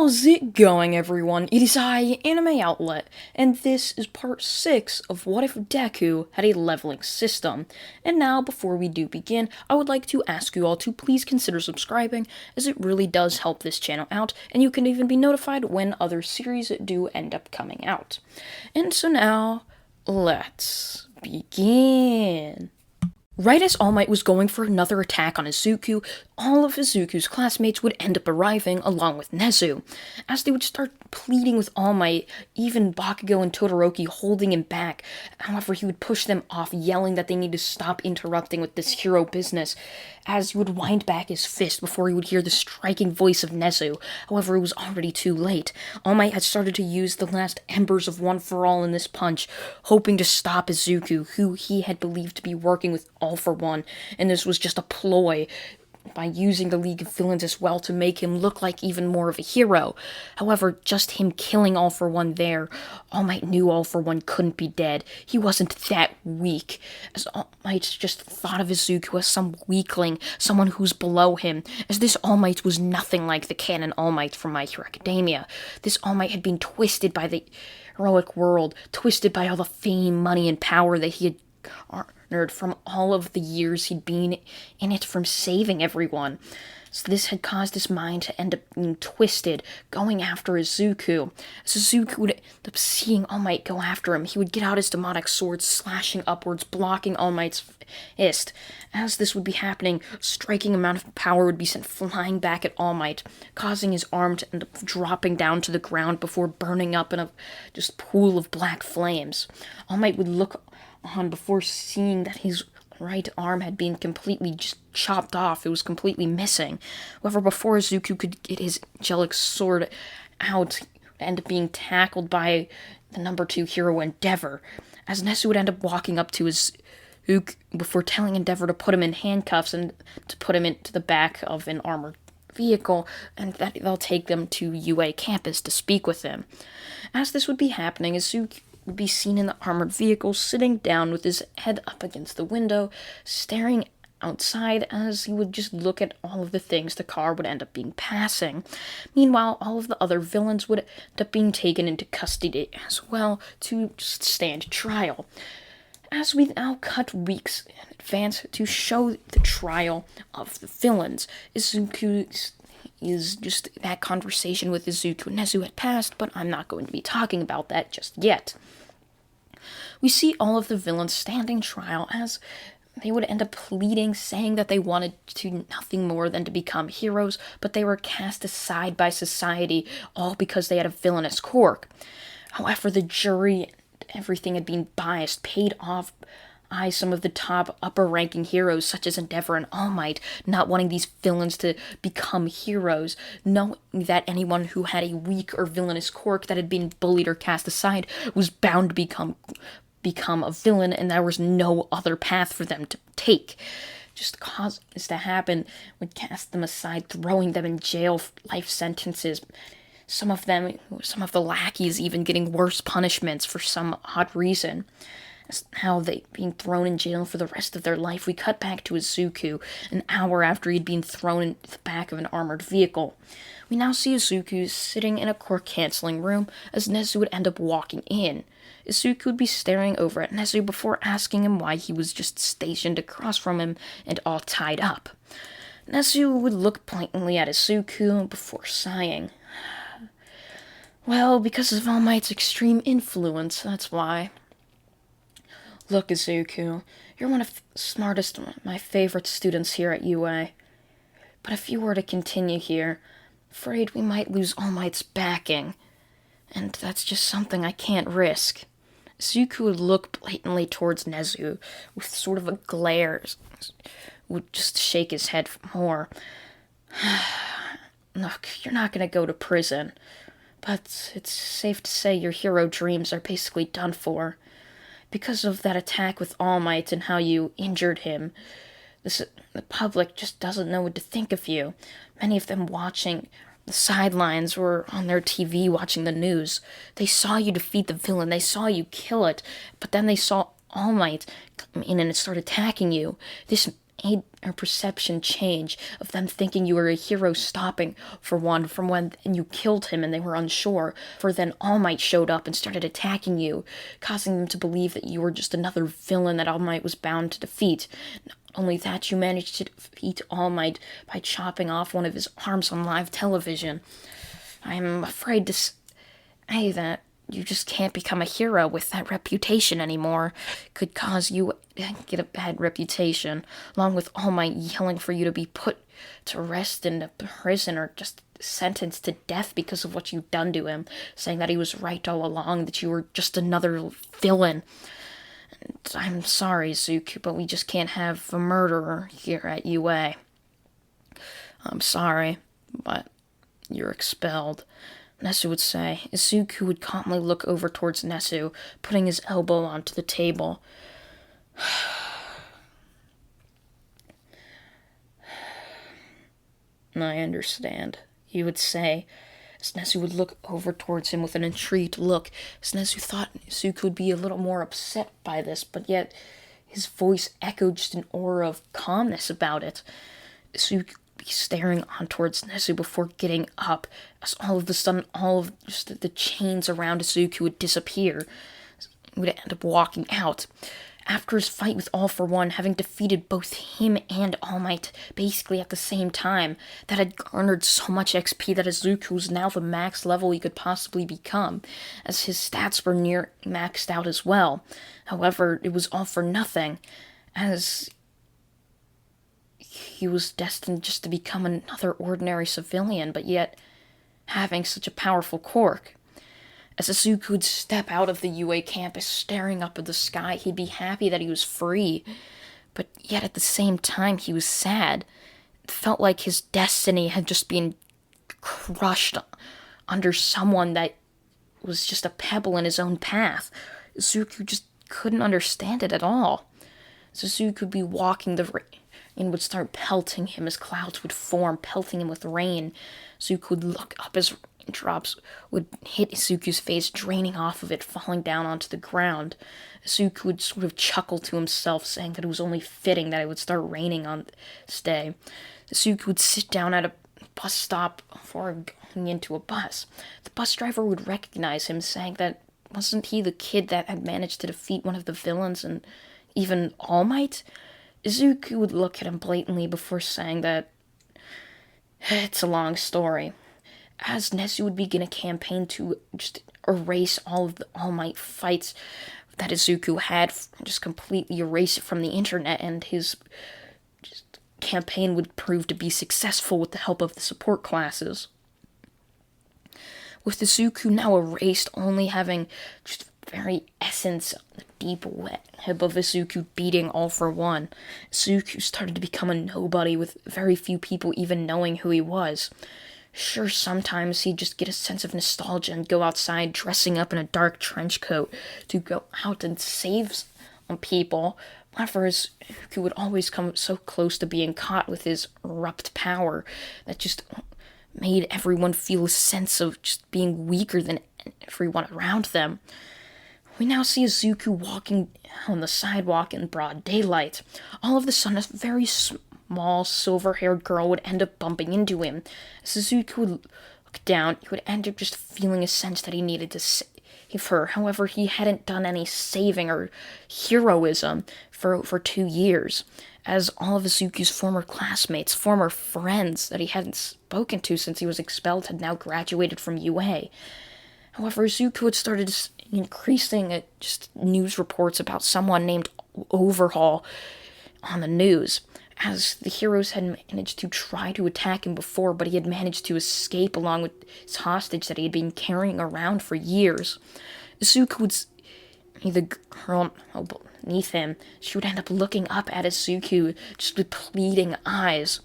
How's it going, everyone? It is I, Anime Outlet, and this is part 6 of What If Deku Had a Leveling System. And now, before we do begin, I would like to ask you all to please consider subscribing, as it really does help this channel out, and you can even be notified when other series do end up coming out. And so now, let's begin. Right as All Might was going for another attack on Izuku, all of Izuku's classmates would end up arriving along with Nezu. As they would start pleading with All Might, even Bakugo and Todoroki holding him back. However, he would push them off, yelling that they need to stop interrupting with this hero business, as he would wind back his fist before he would hear the striking voice of Nezu. However, it was already too late. All Might had started to use the last embers of One For All in this punch, hoping to stop Izuku, who he had believed to be working with All For One, and this was just a ploy by using the League of Villains as well to make him look like even more of a hero. However, just him killing All For One there, All Might knew All For One couldn't be dead. He wasn't that weak, as All Might just thought of Izuku as some weakling, someone who's below him, as this All Might was nothing like the canon All Might from My Hero Academia. This All Might had been twisted by the heroic world, twisted by all the fame, money, and power that he had garnered from all of the years he'd been in it from saving everyone. So this had caused his mind to end up being twisted, going after Izuku. As Izuku would end up seeing All Might go after him, he would get out his demonic sword, slashing upwards, blocking All Might's fist. As this would be happening, a striking amount of power would be sent flying back at All Might, causing his arm to end up dropping down to the ground before burning up in a just pool of black flames. All Might would look on before seeing that his right arm had been completely just chopped off. It was completely missing. However, before Izuku could get his angelic sword out, he would end up being tackled by the number 2 hero, Endeavor, as Nezu would end up walking up to Izuku before telling Endeavor to put him in handcuffs and to put him into the back of an armored vehicle, and that they'll take them to UA campus to speak with him. As this would be happening, Izuku would be seen in the armored vehicle, sitting down with his head up against the window, staring outside as he would just look at all of the things the car would end up being passing. Meanwhile, all of the other villains would end up being taken into custody as well to just stand trial. As we now cut weeks in advance to show the trial of the villains, Izuku is just that conversation with Izuku and Nezu had passed, but I'm not going to be talking about that just yet. We see all of the villains standing trial as they would end up pleading, saying that they wanted to do nothing more than to become heroes, but they were cast aside by society, all because they had a villainous quirk. However, the jury and everything had been biased, paid off by some of the top upper-ranking heroes, such as Endeavor and All Might, not wanting these villains to become heroes, knowing that anyone who had a weak or villainous quirk that had been bullied or cast aside was bound to become a villain, and there was no other path for them to take. Just cause this to happen would cast them aside, throwing them in jail for life sentences. Some of the lackeys even getting worse punishments for some odd reason. How they being thrown in jail for the rest of their life. We cut back to Izuku, an hour after he'd been thrown in the back of an armored vehicle. We now see Izuku sitting in a court-canceling room as Nezu would end up walking in. Izuku would be staring over at Nezu before asking him why he was just stationed across from him and all tied up. Nezu would look blatantly at Izuku before sighing. Well, because of All Might's extreme influence, that's why. Look, Izuku, you're one of the smartest, my favorite students here at UA. But if you were to continue here, I'm afraid we might lose All Might's backing. And that's just something I can't risk. Izuku would look blatantly towards Nezu, with sort of a glare, would just shake his head more. Look, you're not gonna go to prison, but it's safe to say your hero dreams are basically done for. Because of that attack with All Might and how you injured him, the public just doesn't know what to think of you. Many of them watching the sidelines or on their TV watching the news. They saw you defeat the villain, they saw you kill it, but then they saw All Might come in and start attacking you. This made her perception change, of them thinking you were a hero stopping, for one, from when you killed him and they were unsure, for then All Might showed up and started attacking you, causing them to believe that you were just another villain that All Might was bound to defeat. Not only that, you managed to defeat All Might by chopping off one of his arms on live television. I'm afraid to say that you just can't become a hero with that reputation anymore. Could cause you to get a bad reputation, along with All Might yelling for you to be put to rest in a prison or just sentenced to death because of what you've done to him, saying that he was right all along, that you were just another villain. And I'm sorry, Izuku, but we just can't have a murderer here at UA. I'm sorry, but you're expelled. Nesu would say. Izuku would calmly look over towards Nesu, putting his elbow onto the table. I understand, he would say, as Nesu would look over towards him with an intrigued look, as Nesu thought Izuku would be a little more upset by this, but yet his voice echoed just an aura of calmness about it. Izuku be staring on towards Nesu before getting up, as all of a sudden all of just the chains around Izuku would disappear. He would end up walking out. After his fight with All For One, having defeated both him and All Might basically at the same time, that had garnered so much XP that Izuku was now the max level he could possibly become, as his stats were near maxed out as well. However, it was all for nothing, as he was destined just to become another ordinary civilian, but yet having such a powerful quirk. As Izuku would step out of the UA campus staring up at the sky, he'd be happy that he was free, but yet at the same time he was sad. It felt like his destiny had just been crushed under someone that was just a pebble in his own path. Izuku just couldn't understand it at all. Izuku would be walking the rain and would start pelting him as clouds would form, pelting him with rain. Izuku would look up as raindrops would hit Izuku's face, draining off of it, falling down onto the ground. Izuku would sort of chuckle to himself, saying that it was only fitting that it would start raining on this day. Izuku would sit down at a bus stop before going into a bus. The bus driver would recognize him, saying that wasn't he the kid that had managed to defeat one of the villains and even All Might? Izuku would look at him blatantly before saying that it's a long story. As Nezu would begin a campaign to just erase all of the All Might fights that Izuku had, just completely erase it from the internet, and his campaign would prove to be successful with the help of the support classes. With Izuku now erased, only having just the very essence of the deep web of Izuku beating All For One, Izuku started to become a nobody, with very few people even knowing who he was. Sure, sometimes he'd just get a sense of nostalgia and go outside dressing up in a dark trench coat to go out and save some people. However, Izuku would always come so close to being caught with his erupt power that just made everyone feel a sense of just being weaker than everyone around them. We now see Izuku walking on the sidewalk in broad daylight. All of a sudden, a very small, silver-haired girl would end up bumping into him. As Izuku would look down, he would end up just feeling a sense that he needed to save her. However, he hadn't done any saving or heroism for over 2 years, as all of Izuku's former classmates, former friends that he hadn't spoken to since he was expelled, had now graduated from UA. However, Izuku had started increasing just news reports about someone named Overhaul on the news, as the heroes had managed to try to attack him before, but he had managed to escape along with his hostage that he had been carrying around for years. Izuku would see the girl beneath him. She would end up looking up at Izuku just with pleading eyes.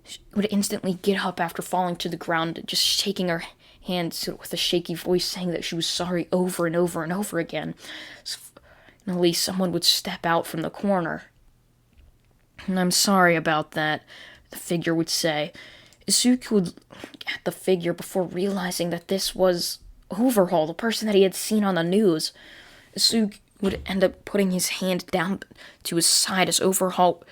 She would instantly get up after falling to the ground, just shaking her hands with a shaky voice, saying that she was sorry over and over and over again. Finally, someone would step out from the corner. "I'm sorry about that," the figure would say. Izuku would look at the figure before realizing that this was Overhaul, the person that he had seen on the news. Izuku would end up putting his hand down to his side as Overhaul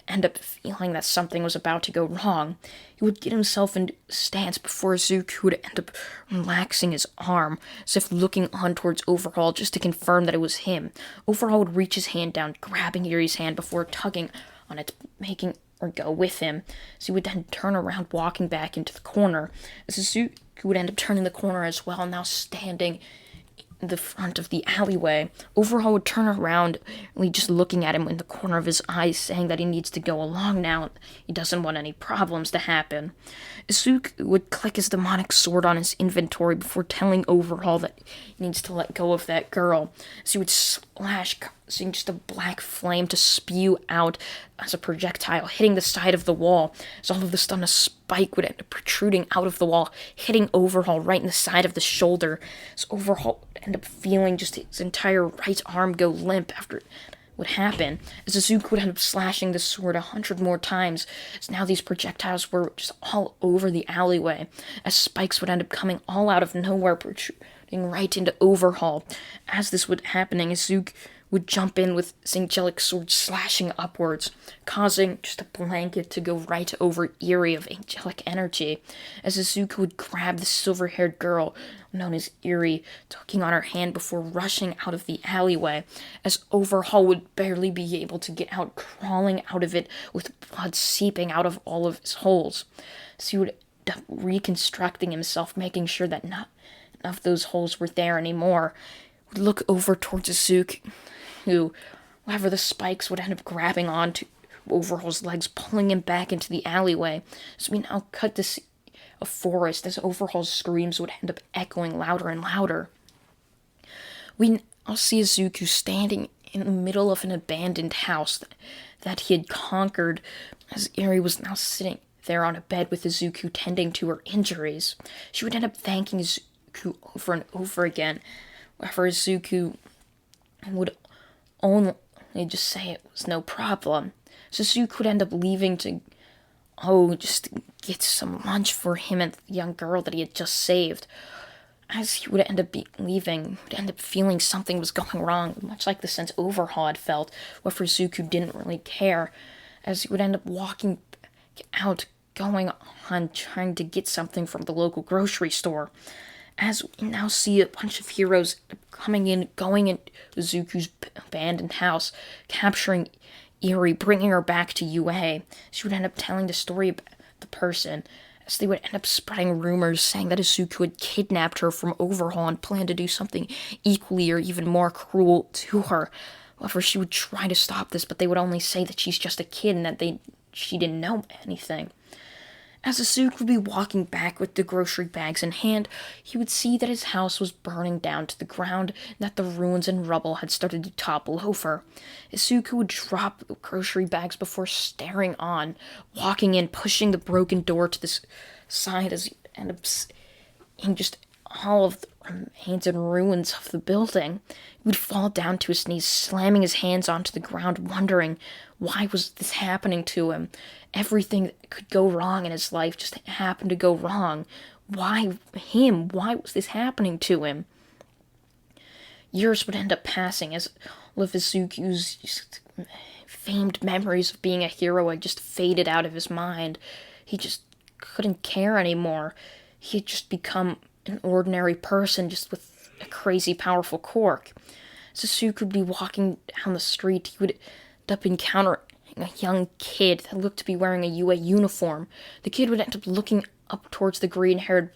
end up feeling that something was about to go wrong. He would get himself into a stance before Izuku would end up relaxing his arm, as if looking on towards Overhaul just to confirm that it was him. Overhaul would reach his hand down, grabbing Yuri's hand before tugging on it, making or go with him. So he would then turn around, walking back into the corner. As Izuku would end up turning the corner as well, now standing in the front of the alleyway. Overhaul would turn around, really just looking at him in the corner of his eyes, saying that he needs to go along now. He doesn't want any problems to happen. Izuku would click his demonic sword on his inventory before telling Overhaul that he needs to let go of that girl. So he would slash, causing just a black flame to spew out as a projectile, hitting the side of the wall. As all of a sudden, a spike would end up protruding out of the wall, hitting Overhaul right in the side of the shoulder. So Overhaul would end up feeling just his entire right arm go limp after it would happen, as Izuku would end up slashing the sword 100 more times, as now these projectiles were just all over the alleyway, as spikes would end up coming all out of nowhere, protruding right into Overhaul. As this would happening, Izuku would jump in with his angelic sword slashing upwards, causing just a blanket to go right over Eri of angelic energy, as Izuku would grab the silver-haired girl known as Eri, tugging on her hand before rushing out of the alleyway, as Overhaul would barely be able to get out, crawling out of it with blood seeping out of all of his holes. So he would end up reconstructing himself, making sure that none of those holes were there anymore. Would look over towards Izuku, who, however, the spikes would end up grabbing onto Overhaul's legs, pulling him back into the alleyway. So we now cut to see a forest as Overhaul's screams would end up echoing louder and louder. We now see Izuku standing in the middle of an abandoned house that he had conquered, as Eri was now sitting there on a bed with Izuku tending to her injuries. She would end up thanking Izuku over and over again. However, Izuku would only just say it was no problem. So Izuku would end up leaving to, just get some lunch for him and the young girl that he had just saved. As he would end up leaving, he would end up feeling something was going wrong, much like the sense Overhaul had felt, however Izuku didn't really care, as he would end up walking out, going on trying to get something from the local grocery store. As we now see a bunch of heroes coming in, going into Izuku's abandoned house, capturing Eri, bringing her back to UA. She would end up telling the story about the person, as they would end up spreading rumors saying that Izuku had kidnapped her from Overhaul and planned to do something equally or even more cruel to her. However, she would try to stop this, but they would only say that she's just a kid and that she didn't know anything. As Izuku would be walking back with the grocery bags in hand, he would see that his house was burning down to the ground and that the ruins and rubble had started to topple over. Izuku would drop the grocery bags before staring on, walking in, pushing the broken door to the side as he ended up seeing just all of the remains and ruins of the building. He would fall down to his knees, slamming his hands onto the ground, wondering why was this happening to him. Everything that could go wrong in his life just happened to go wrong. Why him? Why was this happening to him? Years would end up passing as all of Izuku's famed memories of being a hero had just faded out of his mind. He just couldn't care anymore. He had just become an ordinary person just with a crazy powerful quirk. As Izuku would be walking down the street, he would end up encountering a young kid that looked to be wearing a UA uniform. The kid would end up looking up towards the green-haired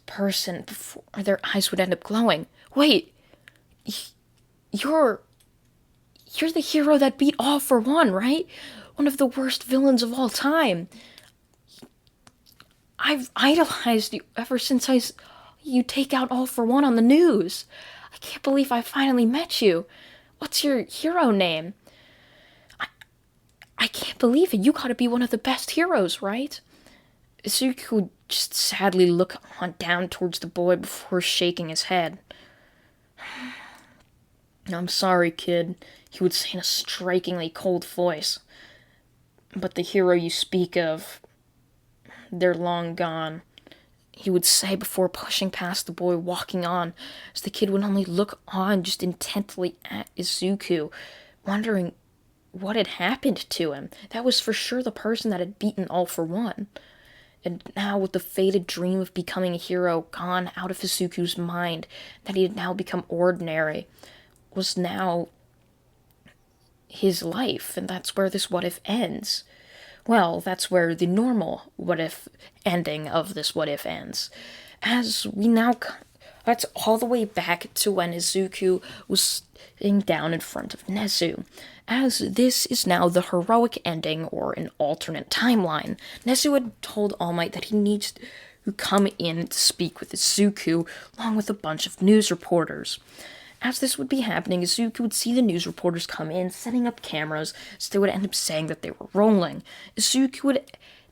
person before their eyes would end up glowing. Wait, you're the hero that beat All for One, right? One of the worst villains of all time. I've idolized you ever since you take out All for One on the news. I can't believe I finally met you. What's your hero name? I can't believe it. You gotta be one of the best heroes, right? Izuku would just sadly look on down towards the boy before shaking his head. I'm sorry, kid, he would say in a strikingly cold voice. But the hero you speak of, they're long gone, he would say before pushing past the boy, walking on, as the kid would only look on just intently at Izuku, wondering what had happened to him. That was for sure the person that had beaten All for One. And now, with the fated dream of becoming a hero gone out of Izuku's mind, that he had now become ordinary, was now his life, and that's where this what if ends. Well, that's where the normal what if ending of this what if ends. As we now. That's all the way back to when Izuku was sitting down in front of Nezu. As this is now the heroic ending, or an alternate timeline. Nezu had told All Might that he needs to come in to speak with Izuku, along with a bunch of news reporters. As this would be happening, Izuku would see the news reporters come in, setting up cameras, so they would end up saying that they were rolling. Izuku would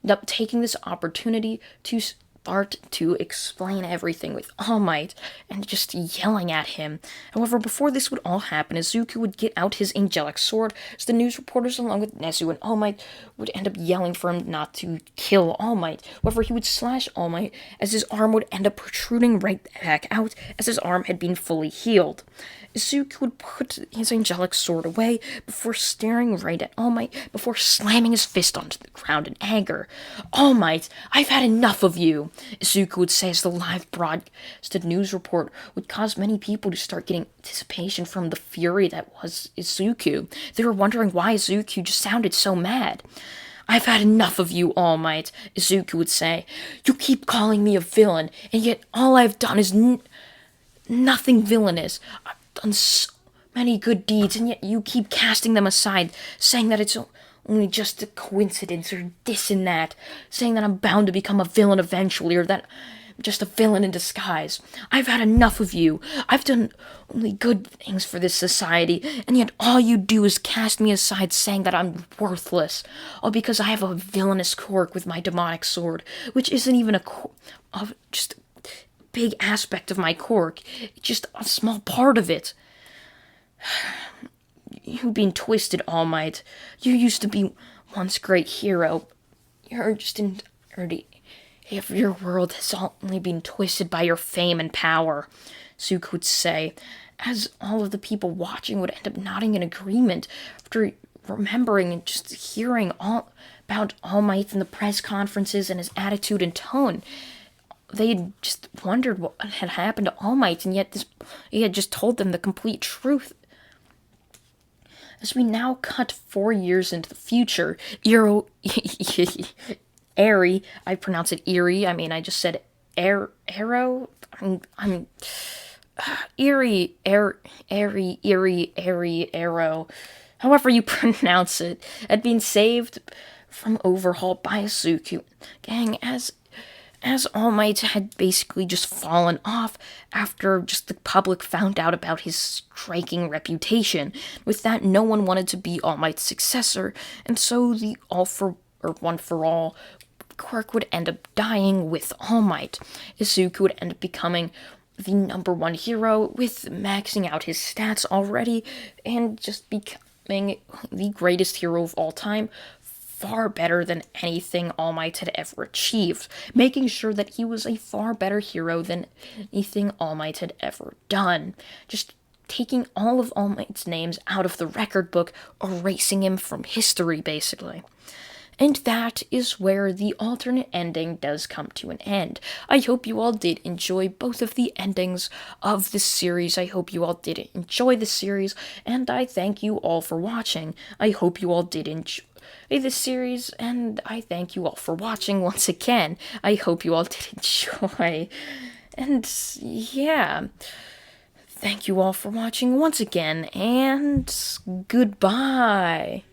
end up taking this opportunity to start to explain everything with All Might and just yelling at him. However, before this would all happen, Izuku would get out his angelic sword, so the news reporters, along with Nezu and All Might, would end up yelling for him not to kill All Might. However, he would slash All Might, as his arm would end up protruding right back out, as his arm had been fully healed. Izuku would put his angelic sword away before staring right at All Might, before slamming his fist onto the ground in anger. "All Might, I've had enough of you," Izuku would say, as the live broadcasted news report would cause many people to start getting anticipation from the fury that was Izuku. They were wondering why Izuku just sounded so mad. "I've had enough of you, All Might," Izuku would say. "You keep calling me a villain, and yet all I've done is nothing villainous. I've done so many good deeds, and yet you keep casting them aside, saying that it's only just a coincidence, or this and that, saying that I'm bound to become a villain eventually, or that I'm just a villain in disguise. I've had enough of you. I've done only good things for this society, and yet all you do is cast me aside, saying that I'm worthless, all because I have a villainous quirk with my demonic sword, which isn't even just big aspect of my quirk. It's just a small part of it. You've been twisted, All Might. You used to be once great hero. You're just entirety. If your world has only been twisted by your fame and power," Zuko would say, as all of the people watching would end up nodding in agreement after remembering and just hearing all about All Might in the press conferences and his attitude and tone. They had just wondered what had happened to All Might, and yet he had just told them the complete truth. As we now cut 4 years into the future, Eri, I pronounce it Erie. I mean, I just said Arrow. I'm Erie, Arrow. However you pronounce it, had been saved from overhaul by Izuku. Gang, as All Might had basically just fallen off after just the public found out about his striking reputation. With that, no one wanted to be All Might's successor, and so the one for all quirk would end up dying with All Might. Izuku would end up becoming the #1 hero, with maxing out his stats already, and just becoming the greatest hero of all time, far better than anything All Might had ever achieved, making sure that he was a far better hero than anything All Might had ever done. Just taking all of All Might's names out of the record book, erasing him from history, basically. And that is where the alternate ending does come to an end. I hope you all did enjoy both of the endings of this series. I hope you all did enjoy the series, and I thank you all for watching. I hope you all did enjoy this series, and I thank you all for watching once again. I hope you all did enjoy. And yeah, thank you all for watching once again, and goodbye.